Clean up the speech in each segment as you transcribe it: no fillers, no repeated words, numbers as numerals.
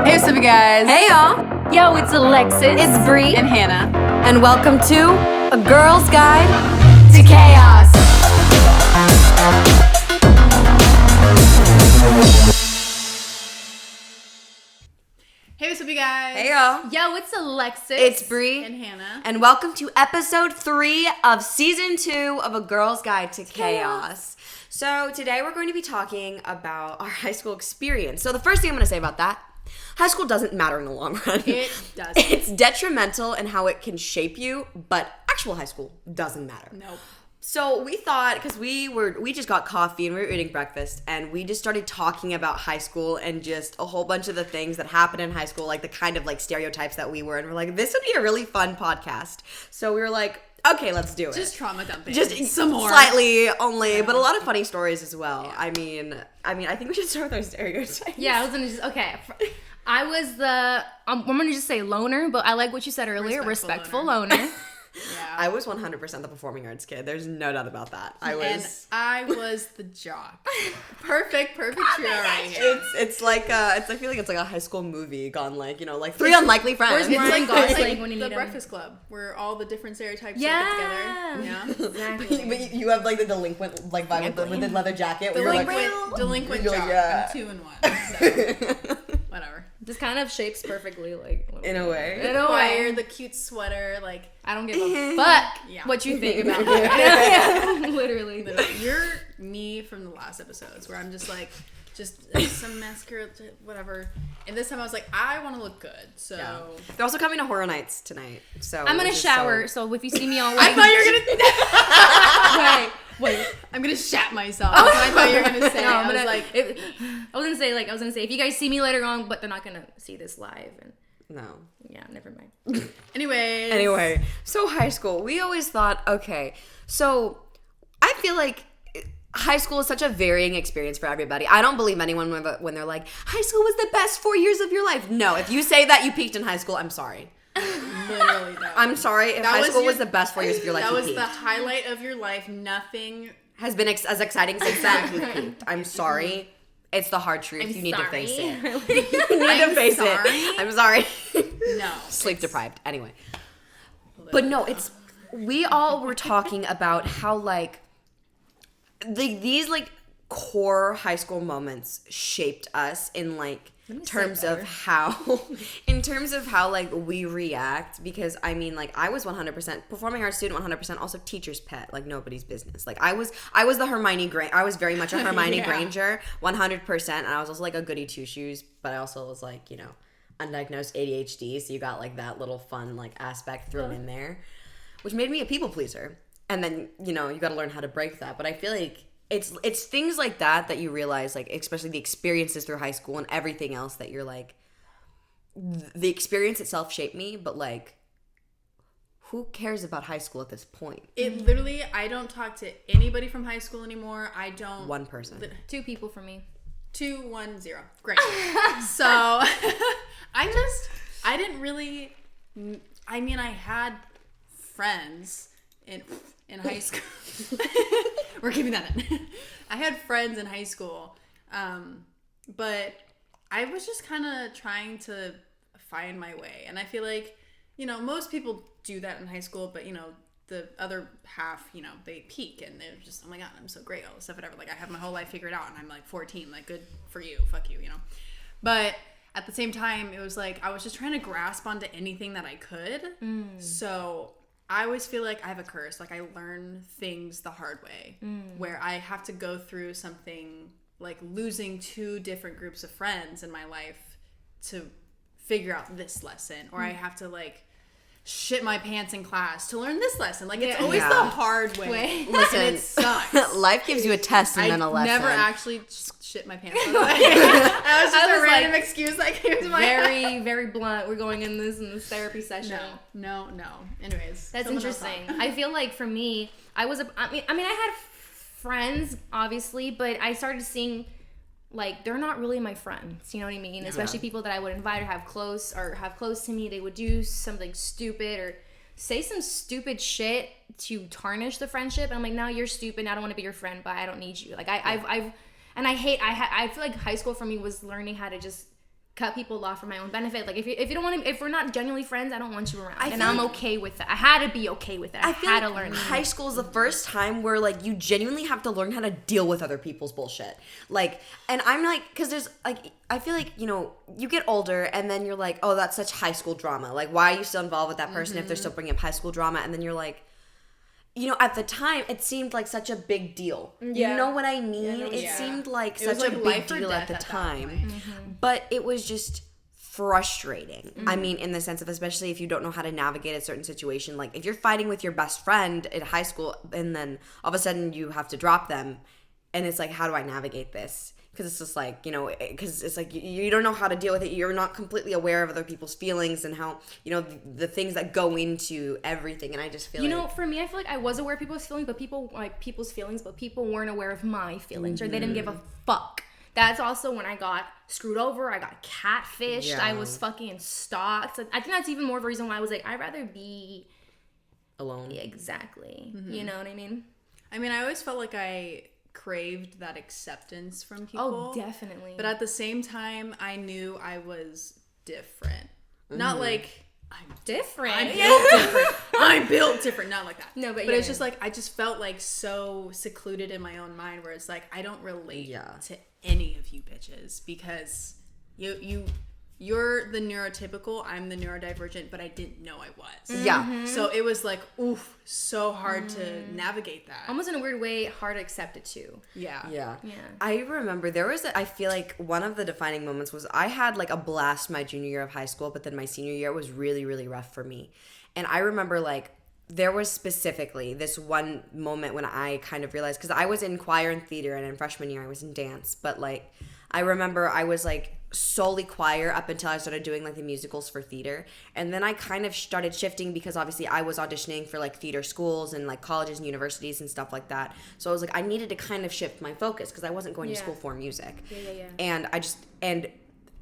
Hey, what's up, you guys? Hey, y'all. Yo, it's Alexis. It's Bree. And Hannah. And welcome to A Girl's Guide to Chaos. Hey, what's up, you guys? Hey, y'all. Yo, it's Alexis. It's Bree. And Hannah. And welcome to episode 3 of season 2 of A Girl's Guide to Chaos. So today we're going to be talking about our high school experience. So the first thing I'm going to say about that, high school doesn't matter in the long run. It doesn't. It's detrimental in how it can shape you, but actual high school doesn't matter. Nope. So we thought, because we just got coffee and we were eating breakfast, and we just started talking about high school and just a whole bunch of the things that happened in high school, like the kind of like stereotypes that we were, and we're like, this would be a really fun podcast. So we were like, okay, let's do it. Just trauma dumping. Just some more. Slightly only, Yeah. but a lot of funny stories as well. Yeah. I mean, I think we should start with our stereotypes. Yeah, I was gonna just I was the I'm gonna just say loner, but I like what you said earlier, respectful loner. Yeah. I was 100% the performing arts kid. There's no doubt about that. I was the jock. Perfect trio right here. It's like I feel like it's like a high school movie gone like, you know, like Three Unlikely Friends. It's Ryan like Gosling when you the need 'em. Breakfast Club, where all the different stereotypes Yeah. get together. Yeah. Exactly. But you have like the delinquent like vibe with the leather jacket. Where Delinquent You're jock. like, yeah. I'm 2 in 1. So whatever. Just kind of shapes perfectly, like In a way. In a Choir, way. the cute sweater, like I don't give a fuck Yeah. what you think about that. Literally. you're me from the last episodes where I'm just like, some mascara, whatever. And this time I was like, I want to look good. So They're also coming to Horror Nights tonight. So I'm gonna which is shower, so if you see me all I like, thought you were gonna. Wait. I'm gonna shat myself. That's what I thought you were gonna say. No, I was gonna say if you guys see me later on, but they're not gonna see this live, and No. yeah, never mind. Anyway, so high school, we always thought, okay, so I feel like high school is such a varying experience for everybody. I don't believe anyone when they're like, high school was the best 4 years of your life. No, if you say that you peaked in high school, I'm sorry. literally, no. I'm sorry. If high school was the best 4 years of your life, that you was peaked. the highlight of your life. Nothing. Has been as exciting since then. You peaked. I'm sorry. It's the hard truth. You need to face it. You need to face it. I'm sorry. No. Sleep deprived. Anyway. But no, we all were talking about how like these like core high school moments shaped us in like terms of how like we react, because I mean like I was 100% performing arts student, 100% also teacher's pet, like nobody's business. Like I was the Hermione Granger. I was very much a Hermione Yeah. Granger, 100%, and I was also like a goody two shoes, but I also was like, you know, undiagnosed ADHD, so you got like that little fun like aspect thrown in there, which made me a people pleaser. And then, you know, you got to learn how to break that. But I feel like it's things like that you realize, like especially the experiences through high school and everything else, that you're like, the experience itself shaped me, but like who cares about high school at this point? It literally, I don't talk to anybody from high school anymore. I don't. One person. 2 people for me. 210. Great. So I didn't really. I mean, I had friends in high school. We're keeping that in. I had friends in high school, but I was just kind of trying to find my way. And I feel like, you know, most people do that in high school, but, you know, the other half, you know, they peak and they're just, oh my God, I'm so great, all this stuff, whatever. Like, I have my whole life figured out and I'm like 14, like, good for you, fuck you, you know. But at the same time, it was like I was just trying to grasp onto anything that I could. So I always feel like I have a curse. Like, I learn things the hard way, where I have to go through something like losing 2 different groups of friends in my life to figure out this lesson, or I have to like shit my pants in class to learn this lesson. Like, it's always the hard way. Listen, and it sucks. Life gives you a test and then a lesson. I never actually shit my pants. That was just a random excuse that came to my head. Very, very blunt. We're going in this therapy session. No. Anyways, That's interesting. I feel like for me, I mean, I had friends, obviously, but I started seeing, like, they're not really my friends. You know what I mean? Especially people that I would invite or have close to me. They would do something stupid or say some stupid shit to tarnish the friendship. And I'm like, no, you're stupid. I don't want to be your friend, but I don't need you. Like, I feel like high school for me was learning how to just cut people off for my own benefit. Like if you don't want to, if we're not genuinely friends, I don't want you around, I and feel I'm like- okay with that. I had to be okay with it. I feel had like to learn. high school is the first time where like you genuinely have to learn how to deal with other people's bullshit. Like, and I'm like, because there's like, I feel like, you know, you get older and then you're like, oh, that's such high school drama. Like, why are you still involved with that person if they're still bringing up high school drama? And then you're like, you know, at the time, it seemed like such a big deal. Yeah. You know what I mean? Yeah, it seemed like It was such a like big life or deal at death the at that time. point. But it was just frustrating. I mean, in the sense of, especially if you don't know how to navigate a certain situation. Like, if you're fighting with your best friend in high school and then all of a sudden you have to drop them, and it's like, how do I navigate this? Because it's just like, you know, because it's like you don't know how to deal with it. You're not completely aware of other people's feelings and how, you know, the things that go into everything. And I just feel You like, know, for me, I feel like I was aware of people's feelings, but people weren't aware of my feelings, or they didn't give a fuck. That's also when I got screwed over. I got catfished. Yeah. I was fucking stalked. So I think that's even more of a reason why I was like, I'd rather be alone. exactly. You know what I mean? I mean, I always felt like I craved that acceptance from Oh, people. definitely. But at the same time, I knew I was different. Not like I'm different. I'm built different. I'm built different. Not like that. No, but it's yeah. just like I just felt like so secluded in my own mind, where it's like I don't relate Yeah. to any of you bitches because you're the neurotypical, I'm the neurodivergent, but I didn't know I was. Yeah. So it was like, oof, so hard to navigate that. Almost in a weird way, hard to accept it too. Yeah. Yeah. Yeah. I remember there was, I feel like one of the defining moments was I had like a blast my junior year of high school, but then my senior year was really, really rough for me. And I remember like, there was specifically this one moment when I kind of realized, because I was in choir and theater, and in freshman year I was in dance, but like, I remember I was like solely choir up until I started doing like the musicals for theater. And then I kind of started shifting because obviously I was auditioning for like theater schools and like colleges and universities and stuff like that. So I was like, I needed to kind of shift my focus because I wasn't going to Yeah. school for music. Yeah. And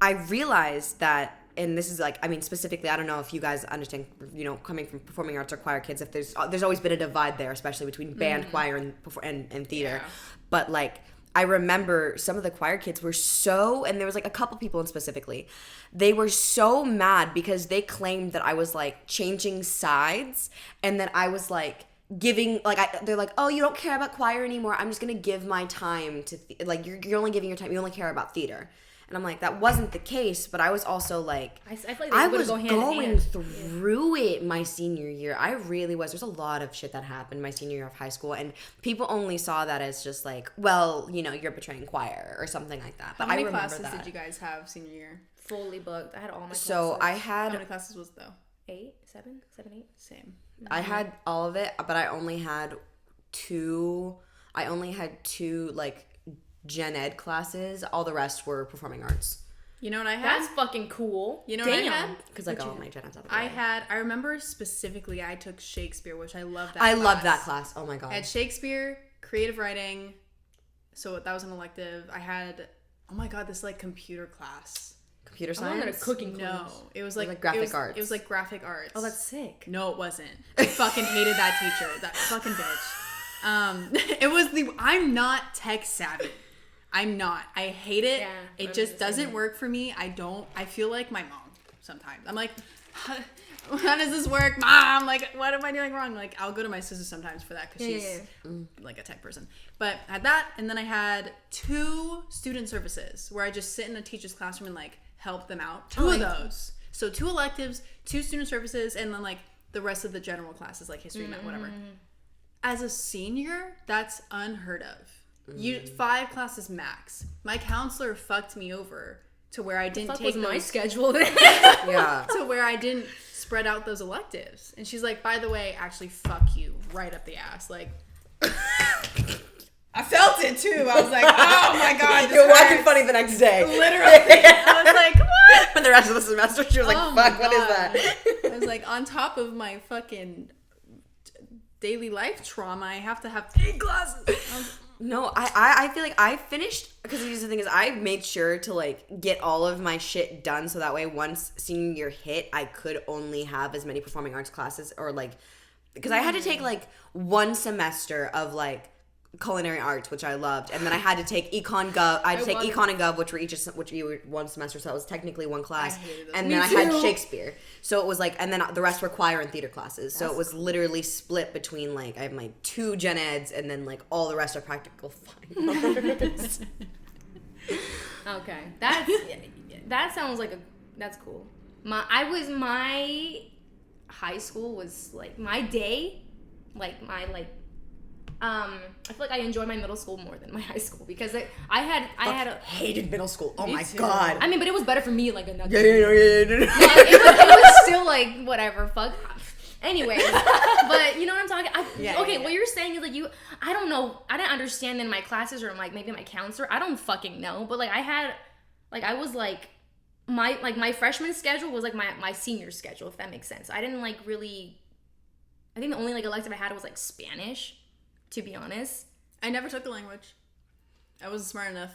I realized that, and this is like, I mean, specifically, I don't know if you guys understand, you know, coming from performing arts or choir kids, if there's always been a divide there, especially between band, choir, and theater. Yeah. But like, I remember some of the choir kids were so, and there was like a couple people in specifically, they were so mad because they claimed that I was like changing sides and that I was like giving, like, they're like, oh, you don't care about choir anymore. I'm just going to give my time to, like, you're only giving your time, you only care about theater. And I'm like, that wasn't the case, but I was also like, I feel like I they was go hand in going hand. through it my senior year. I really was. There's a lot of shit that happened my senior year of high school, and people only saw that as just like, well, you know, you're betraying choir or something like that. But How many I remember classes that. did you guys have senior year? Fully booked. I had all my classes. So I How had many classes was it, though? 8, 7, 8. Same. I had all of it, but I only had two like gen ed classes. All the rest were performing arts. You know what I had? That's fucking cool. You know what I Damn. had? Because like all my gen eds out of the way. I remember specifically I took Shakespeare, which I loved that I class. loved that class. Oh my god. I had Shakespeare, creative writing, so that was an elective. I had, oh my god, this like computer class. Computer I wanted a science. cooking No, class. it was like graphic arts. It was like graphic arts. Oh, that's sick. No, it wasn't. I fucking hated that teacher. That fucking bitch. It was I'm not tech savvy. I'm not. I hate it. Yeah, it I'm just the same doesn't way. work for me. I feel like my mom sometimes. I'm like, how does this work, Mom? Like, what am I doing wrong? Like, I'll go to my sister sometimes for that because she's like a tech person. But I had that, and then I had 2 student services where I just sit in a teacher's classroom and like help them out. 2 of those. So 2 electives, 2 student services, and then like the rest of the general classes like history, math, whatever. As a senior, that's unheard of. 5 classes max. My counselor fucked me over to where I didn't Fuck take was my those, schedule then. Yeah. to where I didn't spread out those electives. And she's like, by the way, actually fuck you right up the ass. Like, I felt it too. I was like, oh my god, this You're walking hurts. funny the next day. Literally. I was like, what? For the rest of the semester, she was like, Oh my fuck, what is God. that? I was like, on top of my fucking daily life trauma, I have to have 8 classes. No, I feel like I finished, because the thing is, I made sure to like get all of my shit done so that way once senior year hit, I could only have as many performing arts classes, or like, because I had to take like 1 semester of like culinary arts, which I loved, and then I had to take econ gov. I had to take econ and gov, which were one semester, so it was technically one class. And then I had Shakespeare, so it was like, and then the rest were choir and theater classes. So it was literally split between like I have my 2 gen eds, and then like all the rest are practical fine arts. Okay, that sounds like that's cool. My high school was like my day, like my I feel like I enjoyed my middle school more than my high school because I hated middle school. Oh my god. I mean, but it was better for me. Like another. Yeah. It was still like whatever. Fuck. Anyways, but you know what I'm talking. What you're saying is like I don't know. I didn't understand in my classes or like maybe my counselor. I don't fucking know. But like I was like my freshman schedule was like my senior schedule, if that makes sense. I didn't like really. I think the only like elective I had was like Spanish. To be honest, I never took the language. I wasn't smart enough.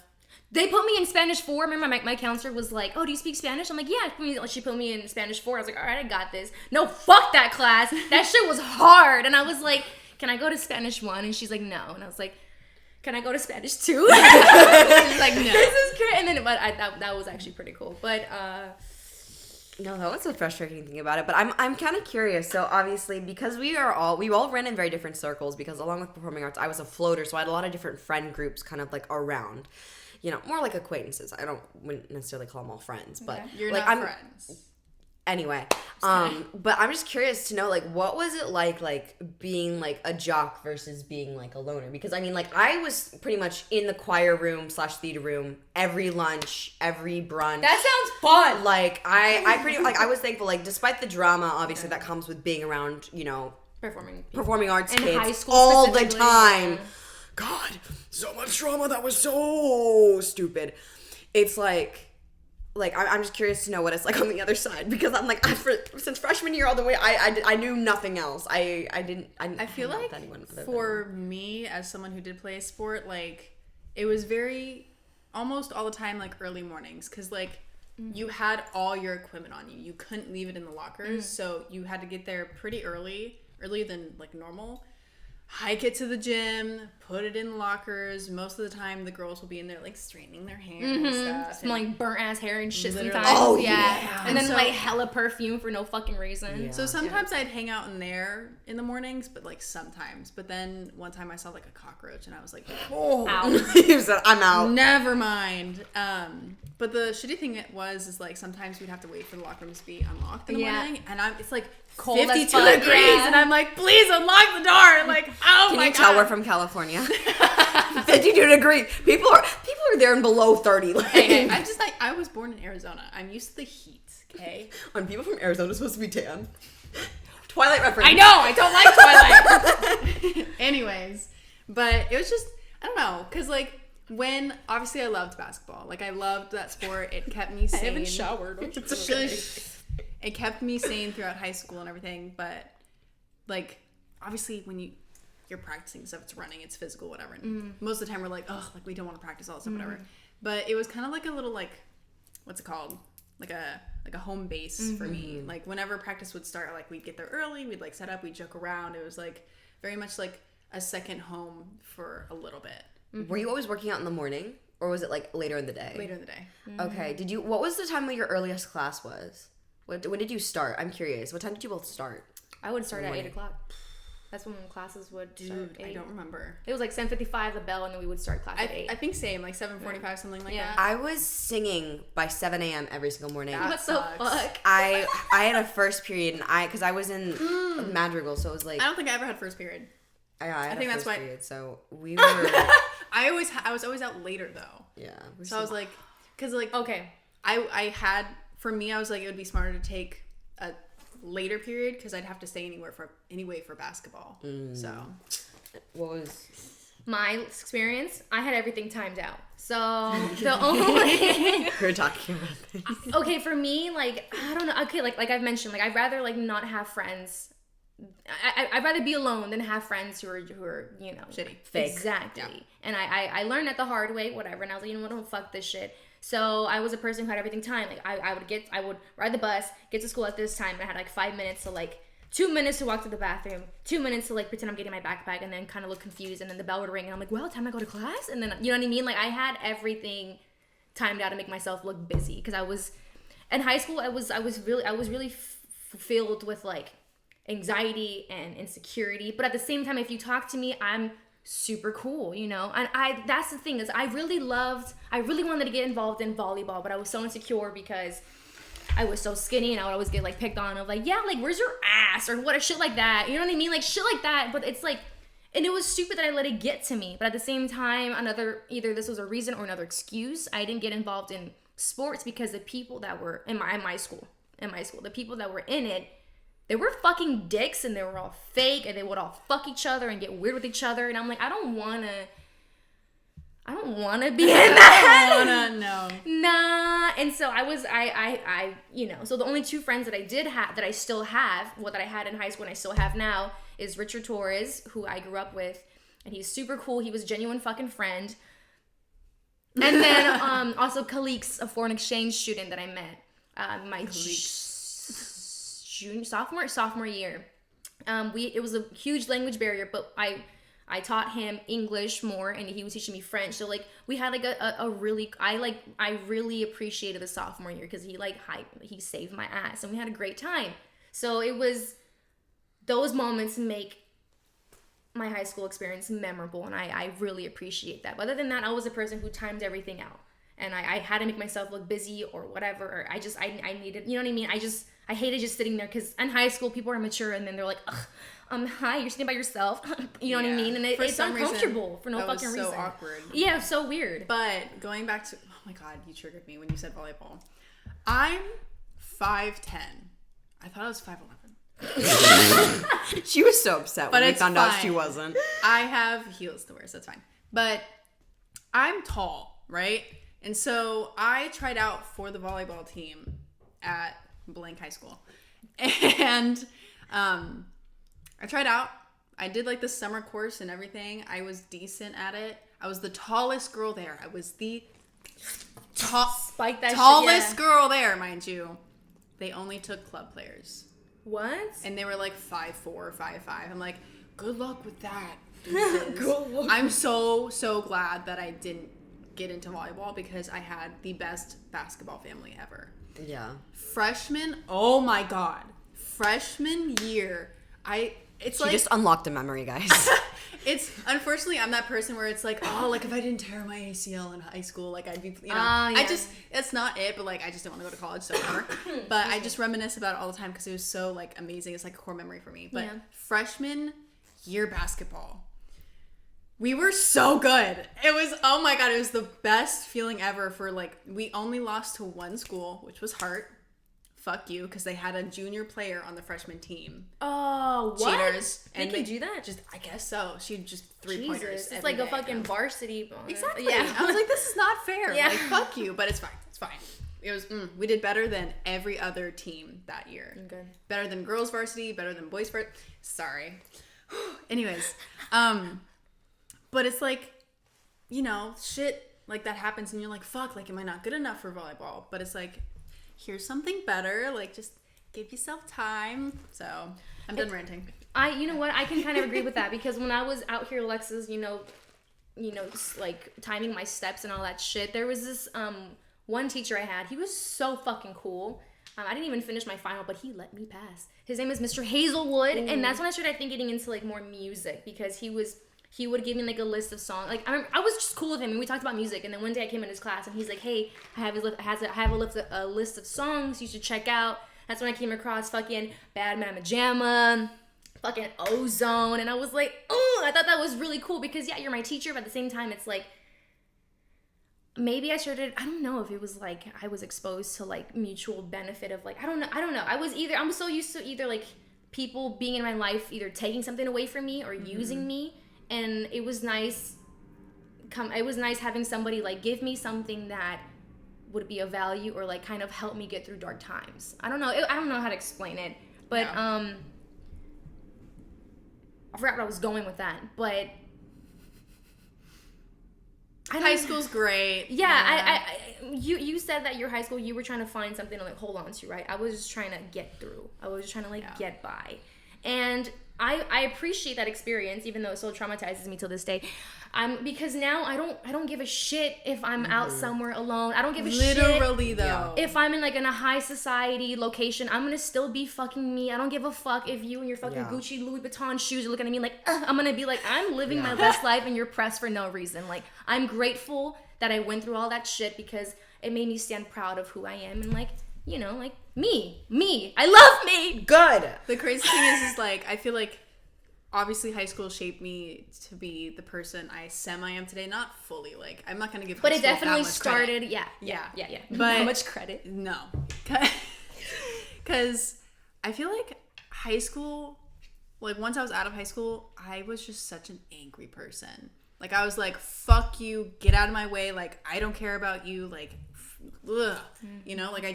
They put me in Spanish 4. Remember, my counselor was like, "Oh, do you speak Spanish?" I'm like, "Yeah." She put me in Spanish 4. I was like, "All right, I got this." No, fuck that class. That shit was hard. And I was like, "Can I go to Spanish 1?" And she's like, "No." And I was like, "Can I go to Spanish 2?" She's like, "No." This is great. And then, but that was actually pretty cool. But no, that was the frustrating thing about it. But I'm kind of curious. So obviously, because we all ran in very different circles. Because along with performing arts, I was a floater, so I had a lot of different friend groups, kind of like around. You know, more like acquaintances. Wouldn't necessarily call them all friends, but you're like not friends. Anyway, but I'm just curious to know, like, what was it like being like a jock versus being like a loner? Because I mean, like, I was pretty much in the choir room / theater room every lunch, every brunch. That sounds fun. Like, I pretty like I was thankful, like, despite the drama, obviously that comes with being around, you know, performing arts in kids high school all the time. Yeah. God, so much drama. That was so stupid. It's like I'm just curious to know what it's like on the other side, because I'm like, since freshman year all the way, I knew nothing else. I feel like for me as someone who did play a sport, like it was very almost all the time like early mornings, because like you had all your equipment on you. You couldn't leave it in the lockers, so you had to get there pretty earlier than like normal. Hike it to the gym, put it in lockers. Most of the time, the girls will be in there like straightening their hair and stuff. Smelling burnt ass hair and shit sometimes. Oh, yeah. And then like hella perfume for no fucking reason. Yeah. So sometimes I'd hang out in there in the mornings, but like sometimes. But then one time I saw like a cockroach and I was like, oh, He said, I'm out. Never mind. But the shitty thing is like sometimes we'd have to wait for the locker rooms to be unlocked in the morning, and it's like cold 52 degrees, and I'm like, please unlock the door. Like, oh Can my you God. tell we're from California? 52 degrees. People are there in below 30. Like, hey, I was born in Arizona. I'm used to the heat. Okay. When people from Arizona are supposed to be tan. Twilight reference. I know. I don't like Twilight. Anyways, but it was just, I don't know, because like when obviously I loved basketball. Like I loved that sport. It kept me sane. I haven't showered. It kept me sane throughout high school and everything. But like obviously when you're practicing stuff, it's running, it's physical, whatever. And most of the time we're like, oh, like we don't want to practice all this stuff, whatever. But it was kind of like a little like, what's it called? Like a home base for me. Like whenever practice would start, like we'd get there early, we'd like set up, we'd joke around. It was like very much like a second home for a little bit. Were you always working out in the morning, or was it like later in the day? Later in the day. Okay. What was the time when your earliest class was? When did you start? I'm curious. What time did you both start? I would start at 8:00. That's when classes would start. I don't remember. It was like 7:55 the bell, and then we would start class at 8. I think same, like 7:45, something like that. I was singing by 7 a.m. every single morning. What the fuck? I had a first period, and because I was in Madrigal, so it was like I don't think I ever had first period. I think that's why. Period, so we were. I was always out later though. Yeah. So I was like, because like okay, I had for me I was like it would be smarter to take a later period because I'd have to stay anyway for basketball. So what was my experience? I had everything timed out. So the only we're talking about this. Okay, for me, like I don't know. Okay, like I've mentioned, like I'd rather like not have friends. I'd rather be alone than have friends who are you know shitty, fake. Exactly. Yeah. And I learned that the hard way, whatever. And I was like, you know what, don't fuck this shit. So I was a person who had everything timed. Like I would ride the bus, get to school at this time, and I had like 5 minutes to like 2 minutes to walk to the bathroom, 2 minutes to like pretend I'm getting my backpack and then kind of look confused, and then the bell would ring and I'm like, well, time to go to class. And then, you know what I mean? Like I had everything timed out to make myself look busy, because I was in high school. I was really filled with like anxiety and insecurity, but at the same time, if you talk to me, I'm super cool, you know. And that's the thing, is I really wanted to get involved in volleyball, but I was so insecure because I was so skinny, and I would always get like picked on of like, yeah, like where's your ass or what, shit like that, you know what I mean, like shit like that. But it's like, and it was stupid that I let it get to me, but at the same time, either this was a reason or another excuse, I didn't get involved in sports, because the people that were in my school, the people that were in it, they were fucking dicks, and they were all fake, and they would all fuck each other and get weird with each other, and I'm like, I don't wanna be in that. No. Nah. And so I you know, so the only two friends that I did have, that I still have, that I had in high school and I still have now, is Richard Torres, who I grew up with, and he's super cool. He was a genuine fucking friend. And then also Khalix, a foreign exchange student that I met my sophomore year. It was a huge language barrier, but I taught him English more, and he was teaching me French. So like we had like a really, I really appreciated the sophomore year, because he saved my ass, and we had a great time. So it was, those moments make my high school experience memorable, and I really appreciate that. But other than that, I was a person who timed everything out, and I had to make myself look busy or whatever, or I needed, you know what I mean? I hated just sitting there, because in high school people are mature, and then they're like, ugh, hi, you're sitting by yourself. You know what I mean? And it's uncomfortable for no fucking reason. So awkward. Yeah, so weird. But going back to, oh my god, you triggered me when you said volleyball. I'm 5'10". I thought I was 5'11". She was so upset when we found out she wasn't. I have heels to wear, so that's fine. But I'm tall, right? And so I tried out for the volleyball team at blank high school. And I tried out. I did like the summer course and everything. I was decent at it. I was the tallest girl there. I was the tallest girl there, mind you. They only took club players. What? And they were like 5'4", 5'5". I'm like, good luck with that. Good luck. I'm so glad that I didn't get into volleyball, because I had the best basketball family ever. Yeah. Freshman, oh my god. Freshman year, She just unlocked a memory, guys. It's, unfortunately, I'm that person where it's like, oh, like if I didn't tear my ACL in high school, like I'd be, you know, yeah. That's not it, but like I just didn't want to go to college, so whatever. But I just reminisce about it all the time, because it was so like amazing. It's like a core memory for me. But freshman year basketball, we were so good. It was, oh my god, it was the best feeling ever. For like, we only lost to one school, which was Hart. Fuck you, because they had a junior player on the freshman team. Oh, what? Cheaters. And they do that? Just, I guess so. She'd just 3-pointers. It's like a fucking varsity. Exactly. Yeah. I was like, this is not fair. Yeah. Like, fuck you, but it's fine. It's fine. It was, we did better than every other team that year. Okay. Better than girls varsity, better than boys varsity. Sorry. Anyways, but it's like, you know, shit like that happens, and you're like, fuck, like, am I not good enough for volleyball? But it's like, here's something better. Like, just give yourself time. So I'm done ranting. You know what? I can kind of agree with that, because when I was out here, Alexis, you know, like timing my steps and all that shit, there was this one teacher I had. He was so fucking cool. I didn't even finish my final, but he let me pass. His name is Mr. Hazelwood. Ooh. And that's when I started, I think, getting into like more music, because he would give me like a list of songs. Like I was just cool with him, and we talked about music. And then one day I came in his class, and he's like, "Hey, I have a list of songs you should check out." That's when I came across fucking Bad Mama Jamma, fucking Ozone, and I was like, "Oh!" I thought that was really cool, because yeah, you're my teacher, but at the same time, it's like, maybe I don't know if it was like I was exposed to like mutual benefit of like, I don't know. I'm so used to either like people being in my life either taking something away from me or using me. And it was nice having somebody like give me something that would be of value, or like kind of help me get through dark times. I don't know how to explain it, but I forgot where I was going with that, but high school's great. Yeah. You said that your high school, you were trying to find something to like hold on to, right? I was just trying to get through. I was just trying to like get by. And I appreciate that experience, even though it still traumatizes me till this day. Because now I don't give a shit if I'm out somewhere alone. I don't give a shit. Literally though. If I'm in a high society location, I'm gonna still be fucking me. I don't give a fuck if you and your fucking Gucci Louis Vuitton shoes are looking at me like, I'm gonna be like, I'm living my best life and you're pressed for no reason. Like, I'm grateful that I went through all that shit because it made me stand proud of who I am and like, you know, like me. I love me. Good. The crazy thing is like, I feel like obviously high school shaped me to be the person I am today. Not fully, like, I'm not going to give But high it school definitely that much started, credit. yeah. But how much credit? No. Because I feel like high school, like once I was out of high school, I was just such an angry person. Like, I was like, fuck you, get out of my way, like, I don't care about you, like, ugh. You know, like, I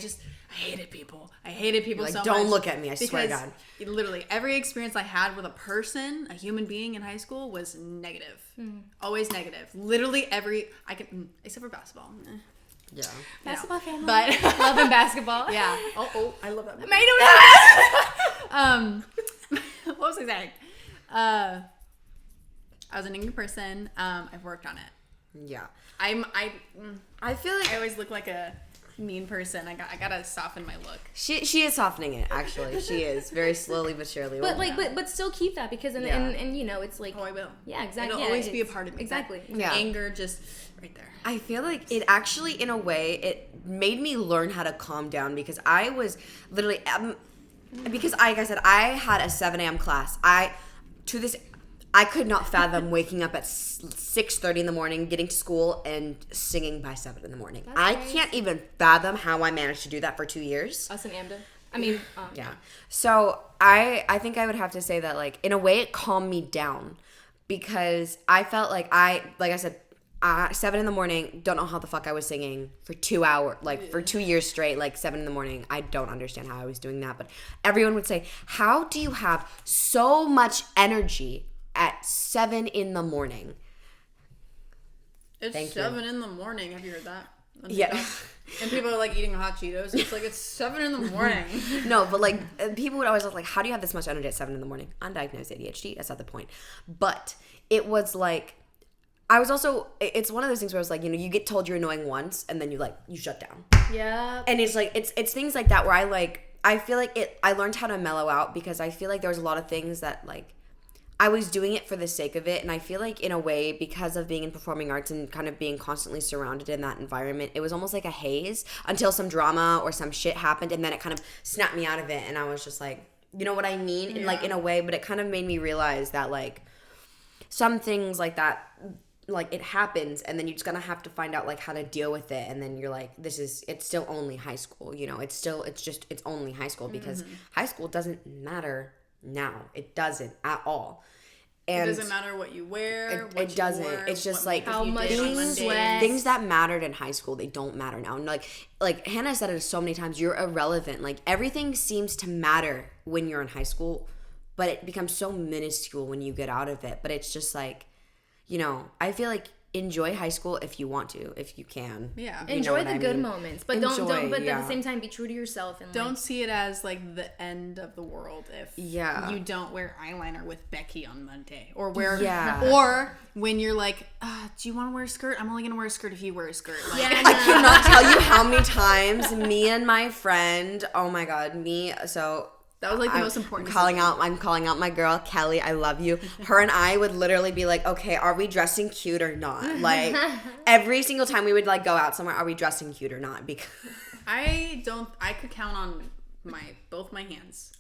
hated people. I hated people like, so much. don't look at me, I swear to God. Literally, every experience I had with a person, a human being in high school was negative. Always negative. Literally except for basketball. Yeah. Basketball family. But loving basketball. Yeah. Oh, I love that movie. What was I saying? I was an angry person. I've worked on it. Yeah. I feel like I always look like a mean person. I gotta soften my look. She is softening it, actually. She is very slowly but surely. But but still keep that because and you know, it's like, oh, I will. Yeah, exactly. It'll always be a part of me. Exactly. That anger just right there. I feel like it actually, in a way, it made me learn how to calm down because I was literally because like I said, I had a 7 a.m. class. I could not fathom waking up at 6:30 in the morning, getting to school, and singing by 7 in the morning. I can't even fathom how I managed to do that for 2 years. Us and Amda. I mean, yeah. So I think I would have to say that, like, in a way, it calmed me down because I felt like I said, 7 in the morning, don't know how the fuck I was singing for 2 hours, like for 2 years straight, like 7 in the morning. I don't understand how I was doing that, but everyone would say, how do you have so much energy at 7 in the morning? It's Thank 7 in the morning. Have you heard that? Yeah. And people are like eating hot Cheetos. It's like, it's 7 in the morning. No, but like people would always look like, how do you have this much energy at 7 in the morning? Undiagnosed ADHD. That's not the point. But it was like, I was also, it's one of those things where I was like, you know, you get told you're annoying once and then you shut down. Yeah. And it's like, it's things like that where I feel like I learned how to mellow out because I feel like there was a lot of things that like, I was doing it for the sake of it. And I feel like in a way, because of being in performing arts and kind of being constantly surrounded in that environment, it was almost like a haze until some drama or some shit happened. And then it kind of snapped me out of it. And I was just like, you know what I mean? And like, in a way, but it kind of made me realize that like some things like that, like it happens and then you're just gonna have to find out like how to deal with it. And then you're like, it's still only high school, you know, it's only high school because high school doesn't matter now. It doesn't at all. And it doesn't matter what you wear. It doesn't. It's just like how much you sweat. Things that mattered in high school, they don't matter now. And like Hannah said it so many times, you're irrelevant. Like everything seems to matter when you're in high school, but it becomes so minuscule when you get out of it. But it's just like, you know, I feel like enjoy high school if you want to, if you can. Yeah. Enjoy the good moments, but don't at the same time be true to yourself and don't see it as like the end of the world if you don't wear eyeliner with Becky on Monday or or when you're like, do you want to wear a skirt? I'm only gonna wear a skirt if you wear a skirt. Like, I cannot tell you how many times me and my friend, oh my god, that was like the most important. I'm calling out my girl, Kelly. I love you. Her and I would literally be like, okay, are we dressing cute or not? Like every single time we would like go out somewhere, are we dressing cute or not? Because I could count on both my hands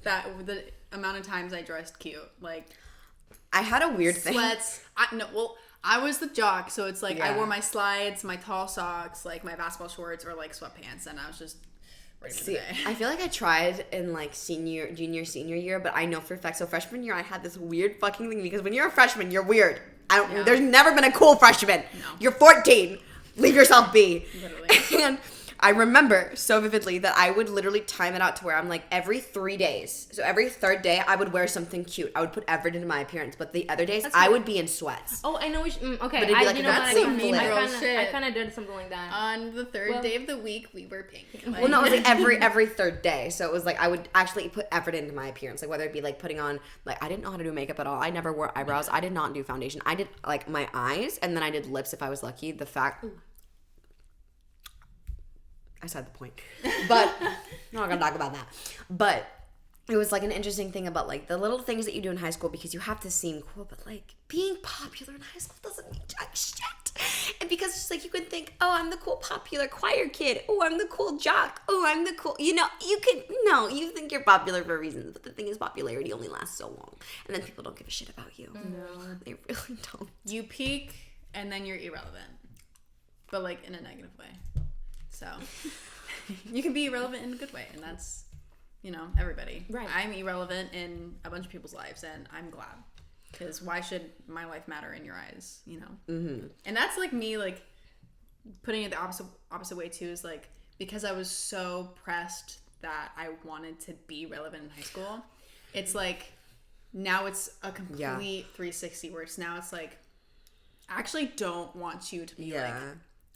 that the amount of times I dressed cute. Like I had a weird thing. I was the jock, so it's like I wore my slides, my tall socks, like my basketball shorts or like sweatpants, and I was just See, I feel like I tried in like junior, senior year, but I know for a fact. So freshman year, I had this weird fucking thing because when you're a freshman, you're weird. There's never been a cool freshman. No. You're 14. Leave yourself be. Literally. And I remember so vividly that I would literally time it out to where I'm like every 3 days. So every third day I would wear something cute. I would put effort into my appearance. But the other days I would be in sweats. Oh, I know. Okay, But it'd be like, you know that's what? some mean girl shit. I kind of did something like that. On the third day of the week, we were pink. Well, no, it was like every third day. So it was like I would actually put effort into my appearance. Like whether it be like putting on, like I didn't know how to do makeup at all. I never wore eyebrows. I did not do foundation. I did like my eyes and then I did lips if I was lucky. The fact... I said the point. But I'm not going to talk about that. But it was like an interesting thing about like the little things that you do in high school because you have to seem cool. But like being popular in high school doesn't mean jack shit. And because it's like you can think, oh, I'm the cool popular choir kid. Oh, I'm the cool jock. Oh, I'm the cool, you think you're popular for reasons. But the thing is popularity only lasts so long. And then people don't give a shit about you. No. They really don't. You peak and then you're irrelevant. But like in a negative way. So you can be irrelevant in a good way, and that's, everybody. Right. I'm irrelevant in a bunch of people's lives, and I'm glad. Because why should my life matter in your eyes, Mm-hmm. And that's like me, like, putting it the opposite way, too, is like, because I was so pressed that I wanted to be relevant in high school, it's like, now it's a complete 360 where it's like, I actually don't want you to be like,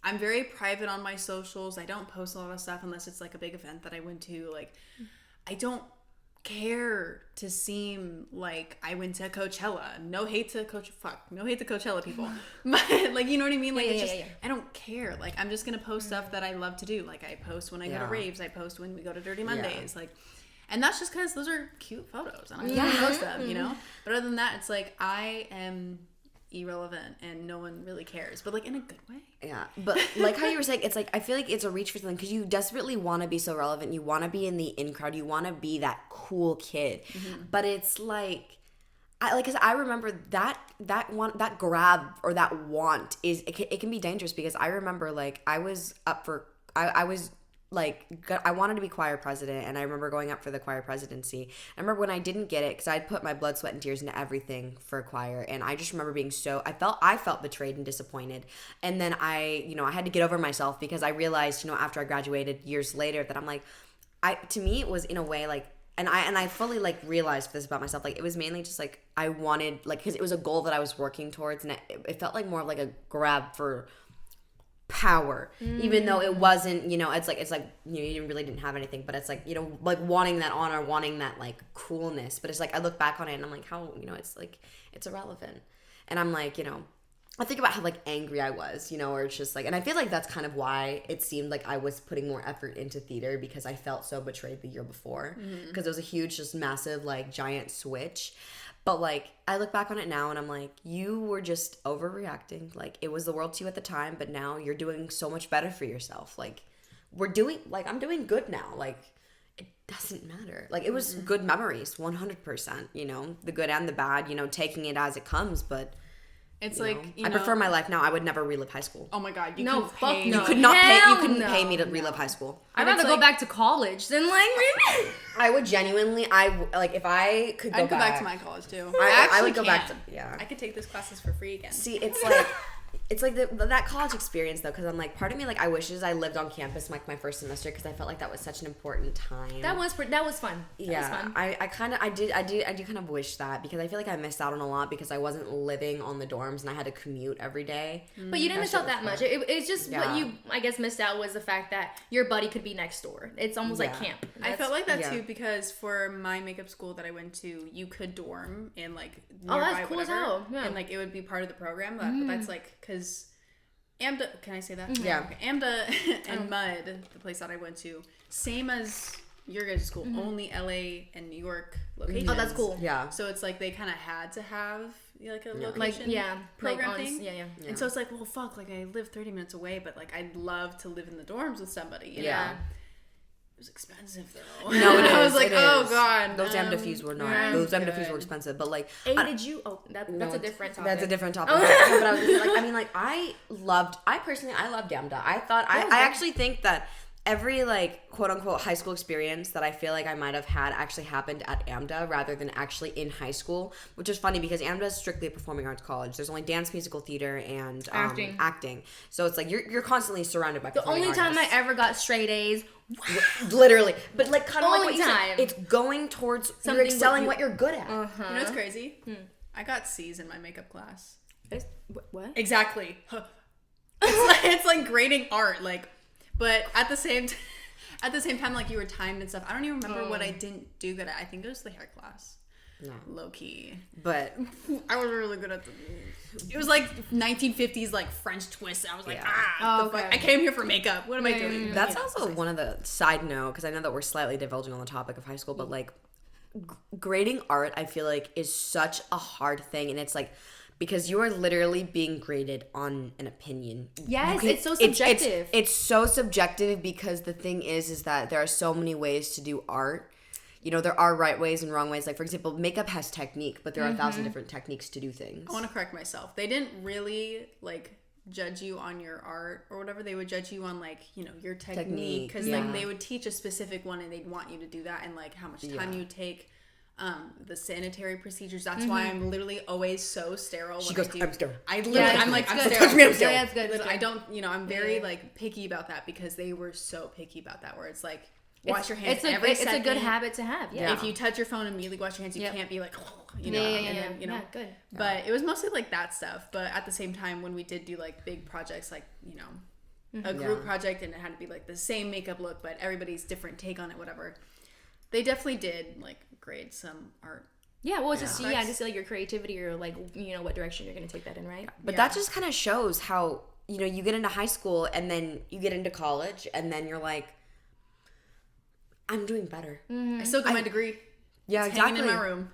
I'm very private on my socials. I don't post a lot of stuff unless it's like a big event that I went to. Like, I don't care to seem like I went to Coachella. No hate to Coachella people. But like, you know what I mean? Like, I don't care. Like, I'm just gonna post stuff that I love to do. Like, I post when I go to raves. I post when we go to Dirty Mondays. Like, and that's just because those are cute photos, and I want to post them. But other than that, it's like I am irrelevant and no one really cares, but like in a good way. Yeah, but like how you were saying, it's like I feel like it's a reach for something because you desperately want to be so relevant. You want to be in the in crowd. You want to be that cool kid. Mm-hmm. But it's like cause I remember that grab or that want is it can be dangerous because I remember like I was up for I was like I wanted to be choir president, and I remember going up for the choir presidency. I remember when I didn't get it because I'd put my blood, sweat, and tears into everything for choir, and I just remember being I felt betrayed and disappointed. And then I had to get over myself because I realized after I graduated years later that I'm like, to me it was in a way like, and I fully like realized this about myself, like it was mainly just like I wanted like because it was a goal that I was working towards, and it felt like more of like a grab for power, even though it wasn't, it's like you really didn't have anything, but it's like like wanting that honor, wanting that like coolness. But it's like I look back on it and I'm like, how it's like it's irrelevant. And I'm like, I think about how like angry I was, or it's just like, and I feel like that's kind of why it seemed like I was putting more effort into theater because I felt so betrayed the year before because it was a huge, just massive like giant switch. But, like, I look back on it now and I'm like, you were just overreacting. Like, it was the world to you at the time, but now you're doing so much better for yourself. Like, I'm doing good now. Like, it doesn't matter. Like, it was good memories, 100%, the good and the bad, taking it as it comes. But it's I prefer my life now. I would never relive high school. Oh my God. You could not pay. You couldn't pay me to relive high school. I'd rather go back to college than like I would genuinely. If I could I'd go back to my college too. I would go back to I could take those classes for free again. See, it's like that college experience though, because I'm like, part of me like I wishes I lived on campus like my first semester because I felt like that was such an important time. That was fun. That was fun. I do kind of wish that because I feel like I missed out on a lot because I wasn't living on the dorms and I had to commute every day. But you didn't miss out that much. It's just what you I guess missed out was the fact that your buddy could be next door. It's almost like camp. I felt like that too because for my makeup school that I went to, you could dorm in like nearby, that's cool as hell. Yeah. And like it would be part of the program. But that's like because AMDA, can I say that? Yeah. Okay. AMDA and MUD, the place that I went to, same as your guys' school, only LA and New York locations. Oh, that's cool. Yeah. So it's like they kind of had to have like a location program like thing. Yeah. And so it's like, well, fuck, like I live 30 minutes away, but like I'd love to live in the dorms with somebody. You know? It was expensive though. No, I was like, oh God. Those AMDA fees were not. Those AMDA fees were expensive, but like. Did you? Oh, that's a different topic. That's a different topic. No, but I was like, I loved AMDA. I actually think that every like quote unquote high school experience that I feel like I might have had actually happened at AMDA rather than actually in high school, which is funny because AMDA is strictly a performing arts college. There's only dance, musical theater, and acting. So it's like you're constantly surrounded by the only time I ever got straight A's. Literally, but like kind of like what you time. said, it's going towards you're excelling what you're good at. You know what's crazy? I got C's in my makeup class. What? Exactly. It's like grading art, like, but at the same time, like you were timed and stuff. I don't even remember what I didn't do good at. I think it was the hair class. No. Low key. But I was really good at it was like 1950s like French twist. I was like, fuck? I came here for makeup. What am I doing? That's also one of the side note, because I know that we're slightly divulging on the topic of high school, but like grading art, I feel like is such a hard thing, and it's like because you are literally being graded on an opinion. Yes, it's so subjective. It's so subjective because the thing is that there are so many ways to do art. You know, there are right ways and wrong ways. Like, for example, makeup has technique, but there are 1,000 different techniques to do things. I want to correct myself. They didn't really, like, judge you on your art or whatever. They would judge you on, like, you know, your technique. Because, like, they would teach a specific one and they'd want you to do that and, like, how much time you take. The sanitary procedures. That's why I'm literally always so sterile when I do. I'm sterile. I'm like, I'm sterile. sterile. Yeah, it's good. I don't, you know, I'm very, like, picky about that because they were so picky about that where it's like, wash your hands every second. It's a good habit to have. Yeah. If you touch your phone, immediately wash your hands. You can't be like, you know, you know. Yeah, good. But it was mostly like that stuff. But at the same time, when we did do like big projects, like, you know, a group project, and it had to be like the same makeup look, but everybody's different take on it, whatever. They definitely did like grade some art. Yeah, well, it's just just like your creativity or like, you know, what direction you're going to take that in, right? But that just kind of shows how, you know, you get into high school and then you get into college and then you're like, I'm doing better. I still got my degree. Yeah, it's exactly. hanging in my room.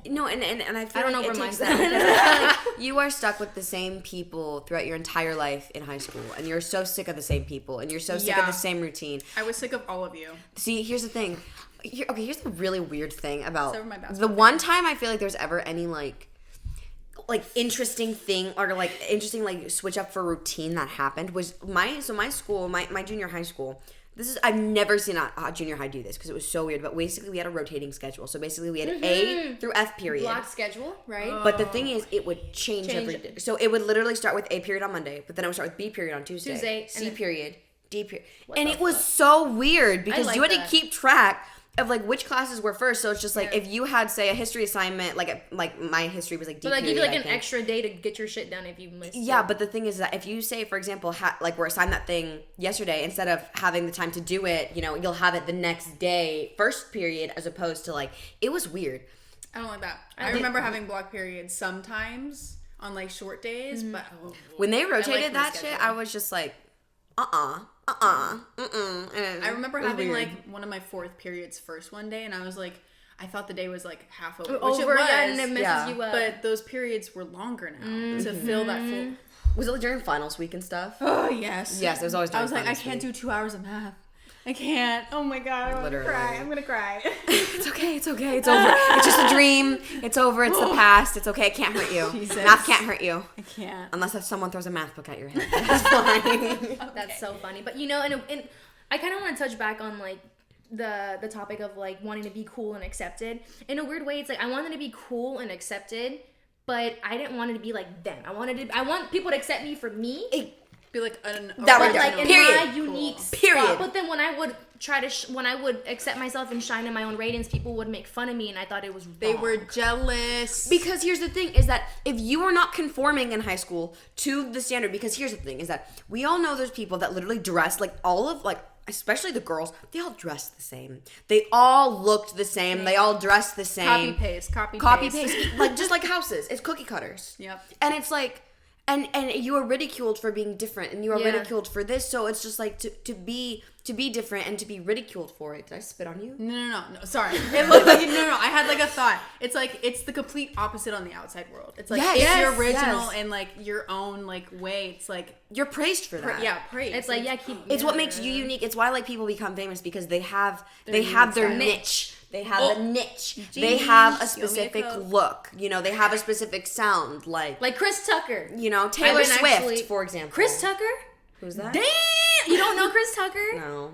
No, and I feel I don't like know it where takes mine's that. Like, you are stuck with the same people throughout your entire life in high school, and you're so sick of the same people, and you're so sick of the same routine. I was sick of all of you. See, here's the thing. Here's the really weird thing about the the one time I feel like there's ever any like interesting thing or like interesting like switch up for routine that happened was my school, my junior high school. I've never seen a junior high do this because it was so weird. But basically, we had a rotating schedule. So basically, we had A through F period. Block schedule, right? But the thing is, it would change every day. So it would literally start with A period on Monday, but then it would start with B period on Tuesday. C period, D period. And it was so weird because you had to keep track of like which classes were first. So it's just like if you had, say, a history assignment, like my history was like D period. But like give you like an extra day to get your shit done if you missed. Yeah, but the thing is that if you say, for example, like we're assigned that thing yesterday, instead of having the time to do it, you know, you'll have it the next day, first period, as opposed to like it was weird. I don't like that. I remember having block periods sometimes on like short days, but when they rotated that shit, I was just like, I remember having like one of my fourth periods first one day, and I was like, I thought the day was like half over, which it was, and it messes you up. But those periods were longer now to fill that full. Was it during finals week and stuff? Oh yes, yes. It was always. I was like, I can't do 2 hours of math. I can't. Oh my god, I'm gonna cry. I'm gonna cry. It's okay. It's okay. It's over. It's just a dream. It's over. It's the past. It's okay. It can't hurt you. Jesus. Math can't hurt you. I can't. Unless if someone throws a math book at your head. That's fine. That's so funny. But you know, and I kind of want to touch back on like the topic of like wanting to be cool and accepted. In a weird way, it's like I wanted to be cool and accepted, but I didn't want it to be like them. I want people to accept me for me. Be like in my unique period. But then when I would when I would accept myself and shine in my own radiance, people would make fun of me, and I thought it was wrong. They were jealous. Because here's the thing: is that if you are not conforming in high school to the standard, because here's the thing: is that we all know there's people that literally dress like all of like. Especially the girls, they all dressed the same. They all looked the same. They all dressed the same. Copy paste. Like just like houses. It's cookie cutters. Yep. And it's like, and you are ridiculed for being different, and you are ridiculed for this. So it's just like to be different and to be ridiculed for it. Did I spit on you? No. Sorry. It looked like no. I had like a thought. It's like it's the complete opposite on the outside world. It's like if you're original and like your own like way. It's like you're praised for that. Praised. It's like it's what makes you unique. It's why like people become famous because they have their niche. They have a niche. They have a specific look. You know, they have a specific sound. Like Chris Tucker. You know, Taylor Swift, for example. Chris Tucker? Who's that? Damn! You don't know Chris Tucker? No.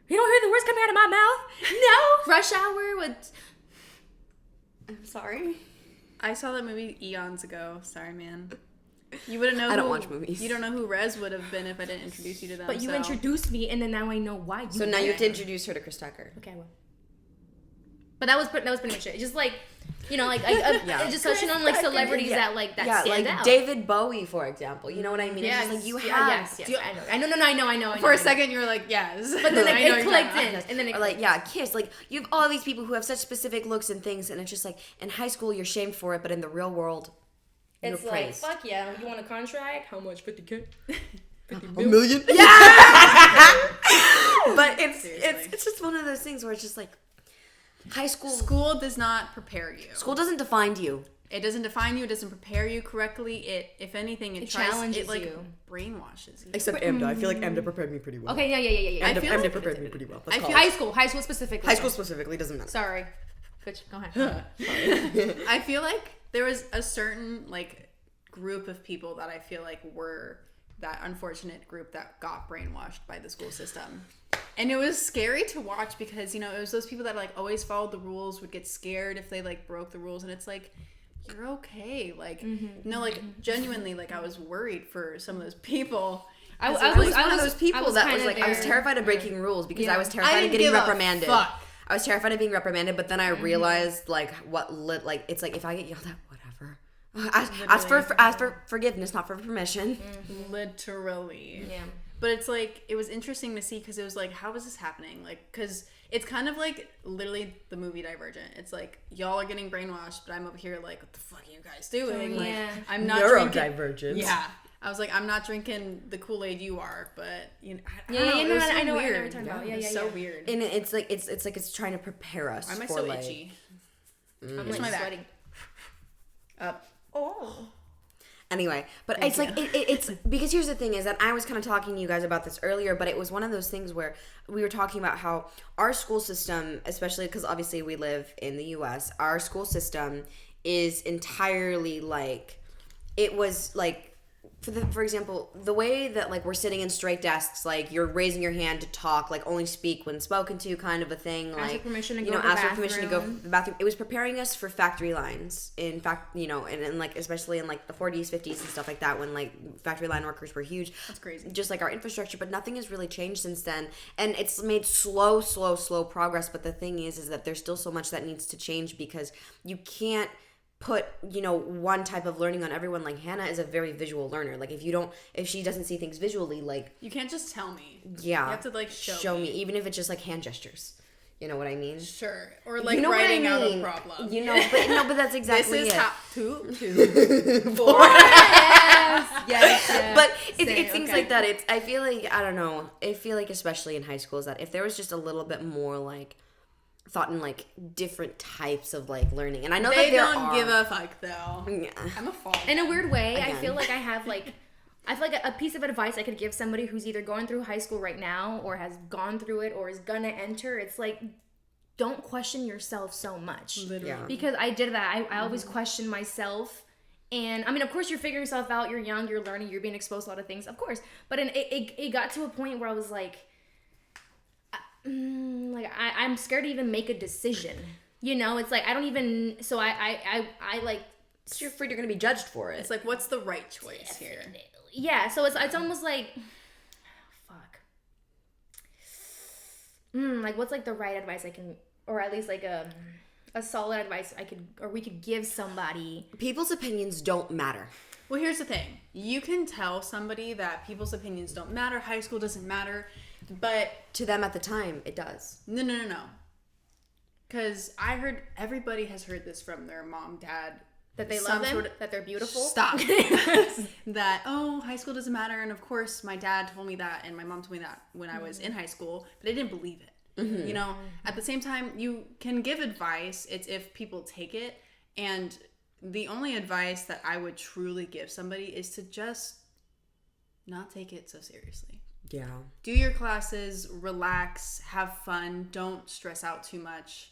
You don't hear the words coming out of my mouth? No. Rush Hour with. I'm sorry. I saw that movie eons ago. Sorry, man. You wouldn't know. I don't watch movies. You don't know who Rez would have been if I didn't introduce you to them. But you introduced me, and then now I know why. So now you have to introduce her to Chris Tucker. Okay, I will. But that was pretty much it. Just like, you know, like just touching on like celebrities that stand like out. David Bowie, for example. You know what I mean? Yes. It's just like you Yeah, have. yes. I know. For a second, you were like, yes. But then I know it you're clicked talking in, about. and then it Or like, Kiss. Like, you have all these people who have such specific looks and things, and it's just like, in high school, you're shamed for it, but in the real world, you're it's like, praised. fuck yeah, you want a contract? How much? 50K? $1 million? Yeah! But it's just one of those things where it's just like, high school. School does not prepare you. School doesn't define you. It doesn't define you. It doesn't prepare you correctly. If anything, it challenges you. Brainwashes you. Except AMDA. I feel like AMDA prepared me pretty well. Okay, yeah. AMDA prepared me pretty well. That's college. High school specifically. High school specifically doesn't matter. Sorry. Bitch, go ahead. I feel like there was a certain like group of people that I feel like were that unfortunate group that got brainwashed by the school system. And it was scary to watch because, you know, it was those people that like always followed the rules, would get scared if they like broke the rules, and it's like, you're okay. Like, no, like genuinely, like I was worried for some of those people. I was one of those people that was like, I was terrified of breaking rules because I was terrified of getting reprimanded. I was terrified of being reprimanded, but then I realized like it's like if I get yelled at, whatever. Ask for forgiveness, not for permission. Literally. Yeah. But it's like, it was interesting to see because it was like, how is this happening? Like, because it's kind of like literally the movie Divergent. It's like, y'all are getting brainwashed, but I'm over here like, what the fuck are you guys doing? Like, I'm not drinking. Neurodivergence. Yeah. I was like, I'm not drinking the Kool-Aid you are, but you know, I know what you're talking about. It's so weird. And it's like it's trying to prepare us. Why am I for so like, itchy? I'm It's like my sweating. Back. Up. Oh. Anyway, but it's like it's because here's the thing is that I was kind of talking to you guys about this earlier, but it was one of those things where we were talking about how our school system, especially because obviously we live in the U.S., our school system is entirely like, it was like, for example, the way that like we're sitting in straight desks, like you're raising your hand to talk, like only speak when spoken to, kind of a thing. Like, ask for permission to go to the bathroom. It was preparing us for factory lines. In fact, you know, and like especially in like the 40s, 50s, and stuff like that, when like factory line workers were huge. That's crazy. Just like our infrastructure, but nothing has really changed since then, and it's made slow progress. But the thing is that there's still so much that needs to change because you can't put, you know, one type of learning on everyone. Like Hannah is a very visual learner. Like if she doesn't see things visually, like, you can't just tell me. Yeah, you have to like show me, even if it's just like hand gestures. You know what I mean? Sure. Or like, you know, writing out a problem. You know, but that's exactly this is it. how 2, 4. yes. But it's things like that. I feel like, I don't know. I feel like especially in high school is that if there was just a little bit more like thought in like different types of like learning, and I know they that there don't give a fuck though. Yeah. I'm a fall. In a weird way, Again. I feel like I feel like a piece of advice I could give somebody who's either going through high school right now or has gone through it or is gonna enter. It's like, don't question yourself so much. Literally. Yeah. Because I did that. I always question myself. And I mean, of course, you're figuring yourself out. You're young. You're learning. You're being exposed to a lot of things, of course. But it got to a point where I was like, I'm scared to even make a decision. You know, it's like I don't even. So I like. You're afraid you're gonna be judged for it. It's like, what's the right choice here? Yeah. So it's almost like, fuck. Like what's like the right advice I can, or at least like a solid advice we could give somebody. People's opinions don't matter. Well, here's the thing. You can tell somebody that people's opinions don't matter, high school doesn't matter, but to them at the time, it does. No. Because everybody has heard this from their mom, dad. That they love them, that they're beautiful. Stop. That, high school doesn't matter. And of course, my dad told me that and my mom told me that when I was in high school, but I didn't believe it. Mm-hmm. You know, at the same time, you can give advice. It's if people take it. And the only advice that I would truly give somebody is to just not take it so seriously. Yeah. Do your classes, relax, have fun, don't stress out too much.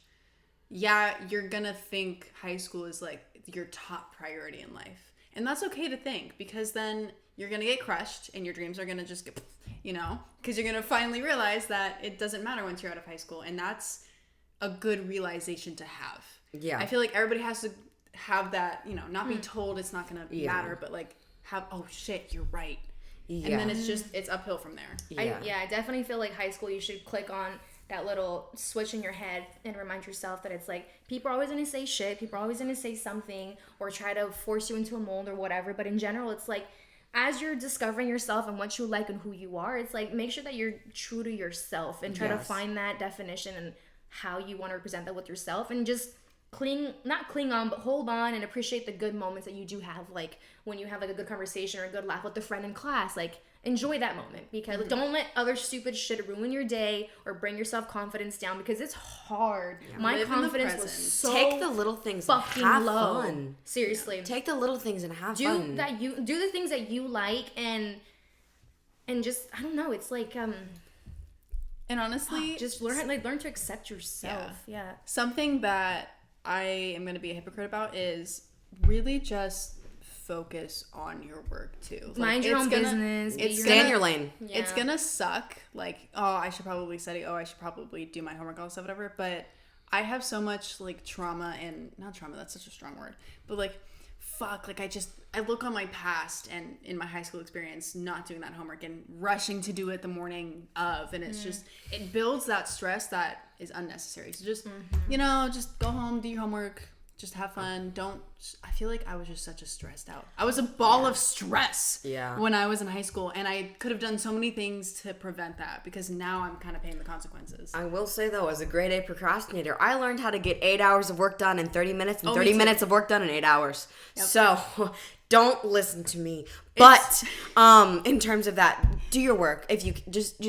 Yeah, you're gonna think high school is like your top priority in life. And that's okay to think because then you're gonna get crushed and your dreams are gonna just get you know, because you're gonna finally realize that it doesn't matter once you're out of high school, and that's a good realization to have. Yeah. I feel like everybody has to have that, you know, not be told it's not gonna matter, but like have, oh shit, you're right. Yeah. And then it's uphill from there. Yeah. I definitely feel like high school, you should click on that little switch in your head and remind yourself that it's like, people are always going to say shit, people are always going to say something or try to force you into a mold or whatever, but in general, it's like, as you're discovering yourself and what you like and who you are, it's like, make sure that you're true to yourself and try to find that definition and how you want to represent that with yourself, and just not cling on, but hold on and appreciate the good moments that you do have, like when you have like a good conversation or a good laugh with a friend in class. Like, enjoy that moment, because don't let other stupid shit ruin your day or bring your self-confidence down, because it's hard. My confidence was so take the little things fucking and have low. fun. Seriously. Take the little things and have fun. Do the things that you like, and just, I don't know, it's like and honestly, just learn to accept yourself. Yeah. Something that I am going to be a hypocrite about is really just focus on your work too. Like, mind your own business. Stay in your lane. Yeah. It's going to suck. Like, oh, I should probably study. Oh, I should probably do my homework, all this stuff, whatever. But I have so much like trauma, and not trauma, that's such a strong word, but like, fuck, like I look on my past and in my high school experience, not doing that homework and rushing to do it the morning of, and it's just, it builds that stress that is unnecessary. So just, you know, just go home, do your homework, just have fun. I feel like I was just such a stressed out. I was a ball of stress when I was in high school, and I could have done so many things to prevent that, because now I'm kind of paying the consequences. I will say though, as a grade A procrastinator, I learned how to get 8 hours of work done in 30 minutes and 30 minutes of work done in 8 hours. Yep. So don't listen to me. But in terms of that, do your work. If you just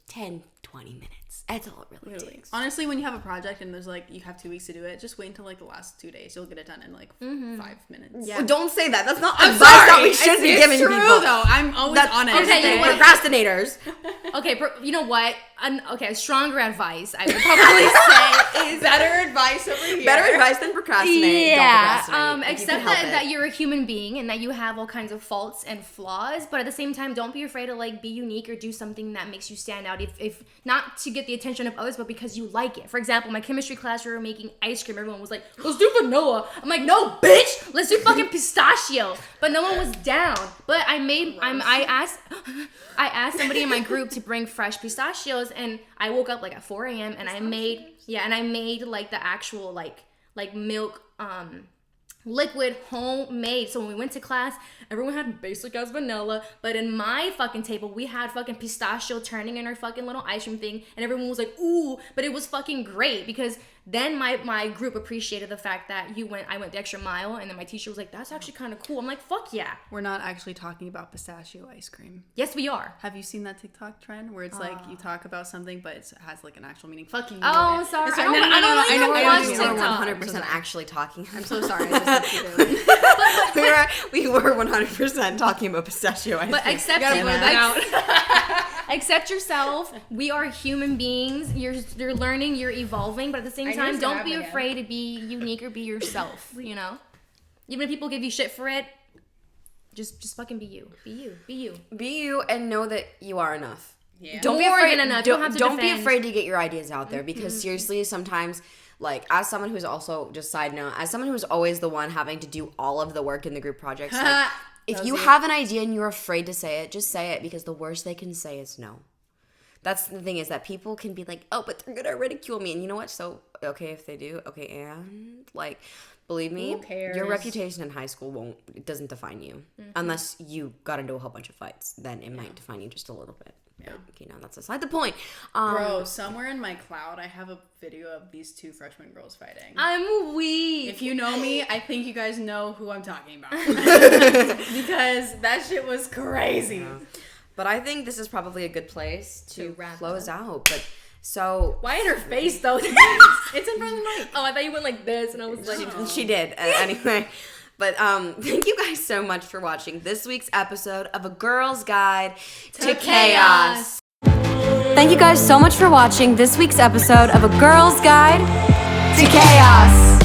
10, 20 minutes. That's all it really takes. Honestly, when you have a project and there's like, you have 2 weeks to do it, just wait until like the last 2 days. You'll get it done in like 5 minutes. Yeah. Well, don't say that. That's not advice that we should be giving people. It's true though. I'm always honest. Okay, procrastinators. Okay, you know what? Stronger advice I would probably say is better advice over here. Better advice than procrastinate. Yeah. Don't procrastinate. Except that you're a human being and that you have all kinds of faults and flaws, but at the same time, don't be afraid to like be unique or do something that makes you stand out. If not to get the attention of others, but because you like it. For example, my chemistry class, we were making ice cream. Everyone was like, let's do vanilla. I'm like, no, bitch, let's do fucking pistachio. But no one was down. But I asked somebody in my group to bring fresh pistachios, and I woke up like at 4 a.m. and I made like the actual like milk liquid homemade. So when we went to class, everyone had basic as vanilla, but in my fucking table we had fucking pistachio turning in our fucking little ice cream thing, and everyone was like, ooh, but it was fucking great, because then my group appreciated the fact that I went the extra mile, and then my teacher was like, that's actually kind of cool. I'm like, fuck yeah. We're not actually talking about pistachio ice cream. Yes, we are. Have you seen that TikTok trend where it's like you talk about something but it has like an actual meaning? Fuck you. Oh, sorry. I know. We're 100% actually talking. I'm so sorry. I just we were 100% talking about pistachio ice cream. But accept yourself. We are human beings. You're learning, you're evolving, but at the same time, don't be afraid to be unique or be yourself, you know? Even if people give you shit for it, just fucking be you. Be you and know that you are enough. Yeah. Don't be afraid. Don't be afraid to get your ideas out there, because seriously, sometimes, like, as someone who's also, just side note, as someone who's always the one having to do all of the work in the group projects, like, if you have an idea and you're afraid to say it, just say it, because the worst they can say is no. That's the thing, is that people can be like, oh, but they're gonna ridicule me, and you know what? So, okay, if they do, okay, and like, believe me, your reputation in high school doesn't define you, unless you got into a whole bunch of fights. Then it might define you just a little bit. Yeah. But, you know, that's aside the point. Bro, somewhere in my cloud, I have a video of these two freshman girls fighting. I'm weak. If you know me, I think you guys know who I'm talking about. Because that shit was crazy. Yeah. But I think this is probably a good place to close out. But so, why in her face though? It's in front of the mic. Oh, I thought you went like this, and I was like, she did. Anyway. But thank you guys so much for watching this week's episode of A Girl's Guide to Chaos. Thank you guys so much for watching this week's episode of A Girl's Guide to Chaos.